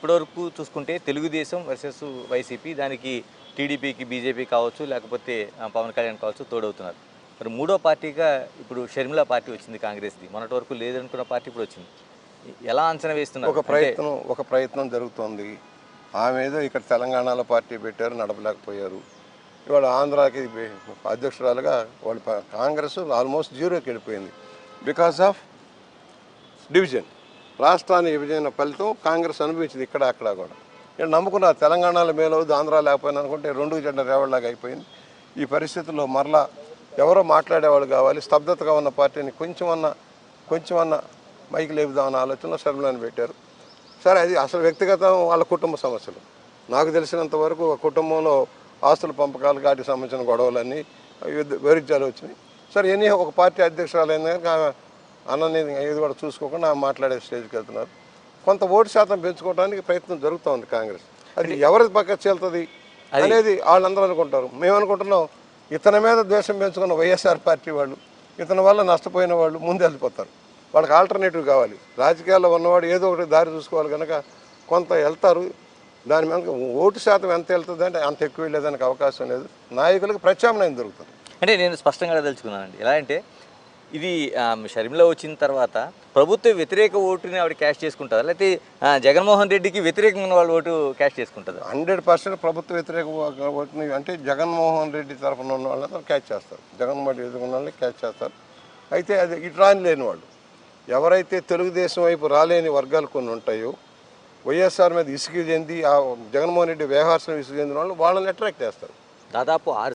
ఇప్పటివరకు చూసుకుంటే Telugu Desam versus YCP, దానికి టీడీపీకి బీజేపీ కావచ్చు, లేకపోతే పవన్ కళ్యాణ్ కావచ్చు తోడవుతున్నారు. మరి మూడో పార్టీగా ఇప్పుడు షర్మిల పార్టీ వచ్చింది కాంగ్రెస్ది. మొన్నటి వరకు లేదనుకున్న పార్టీ ఇప్పుడు వచ్చింది. ఎలా అంచనా వేస్తున్నారు? ఒక ప్రయత్నం జరుగుతోంది. ఆమె ఏదో ఇక్కడ తెలంగాణలో పార్టీ పెట్టారు, నడపలేకపోయారు. ఇవాళ ఆంధ్రాకి అధ్యక్షురాలుగా వాళ్ళు కాంగ్రెస్ ఆల్మోస్ట్ జీరోకి వెళ్ళిపోయింది బికాస్ ఆఫ్ డివిజన్. రాష్ట్రాన్ని విభజన ఫలితం కాంగ్రెస్ అనుభవించింది ఇక్కడ అక్కడ కూడా. ఇక్కడ నమ్ముకున్న తెలంగాణలో మేలవుద్ది, ఆంధ్ర లేకపోయినా అనుకుంటే రెండు జెండ రేవళ్ళలాగా అయిపోయింది. ఈ పరిస్థితుల్లో మరలా ఎవరో మాట్లాడేవాళ్ళు కావాలి. స్తబ్దతగా ఉన్న పార్టీని కొంచెమన్నా మైకి లేపుదామన్న ఆలోచనలో షర్మిలని పెట్టారు. సరే, అది అసలు వ్యక్తిగతం వాళ్ళ కుటుంబ సమస్యలు. నాకు తెలిసినంత వరకు ఆ కుటుంబంలో ఆస్తుల పంపకాలు వాటికి సంబంధించిన గొడవలన్నీ వైరుధ్యాలు వచ్చినాయి. సరే, ఎన్ని ఒక పార్టీ అధ్యక్షురాలైన ఆమె అన్నని ఏది కూడా చూసుకోకుండా ఆమె మాట్లాడే స్టేజ్కి వెళ్తున్నారు. కొంత ఓటు శాతం పెంచుకోవడానికి ప్రయత్నం జరుగుతోంది కాంగ్రెస్. అది ఎవరి పక్క చెల్తుంది అనేది వాళ్ళందరూ అనుకుంటారు. మేము అనుకుంటున్నాం ఇతని మీద ద్వేషం పెంచుకున్న వైఎస్ఆర్ పార్టీ వాళ్ళు, ఇతని వల్ల నష్టపోయిన వాళ్ళు ముందు వెళ్ళిపోతారు. వాళ్ళకి ఆల్టర్నేటివ్ కావాలి. రాజకీయాల్లో ఉన్నవాడు ఏదో ఒకటి దారి చూసుకోవాలి కనుక కొంత వెళ్తారు. దాని మీద ఓటు శాతం ఎంత వెళ్తుంది అంటే అంత ఎక్కువ వెళ్ళేదానికి అవకాశం లేదు. నాయకులకు ప్రత్యామ్నాయం దొరుకుతుంది. అంటే నేను స్పష్టంగా తెలుసుకున్నానండి. ఎలా అంటే ఇది షర్మిల వచ్చిన తర్వాత ప్రభుత్వ వ్యతిరేక ఓటుని ఆవిడ క్యాష్ చేసుకుంటుందా, లేకపోతే జగన్మోహన్ రెడ్డికి వ్యతిరేకంగా వాళ్ళు ఓటు క్యాష్ చేసుకుంటుందా? 100% ప్రభుత్వ వ్యతిరేక ఓటుని అంటే జగన్మోహన్ రెడ్డి తరఫున ఉన్న వాళ్ళందరూ క్యాచ్ చేస్తారు. జగన్మోహన్ రెడ్డి ఎదుర్కొన్న వాళ్ళని క్యాచ్ చేస్తారు. అయితే అది ఇటు రాని లేని వాళ్ళు, ఎవరైతే తెలుగుదేశం వైపు రాలేని వర్గాలు కొన్ని ఉంటాయో, వైఎస్ఆర్ మీద ఇసుగు చెంది ఆ జగన్మోహన్ రెడ్డి వ్యవహారం ఇసుగు చెందిన వాళ్ళు వాళ్ళని అట్రాక్ట్ చేస్తారు. దాదాపు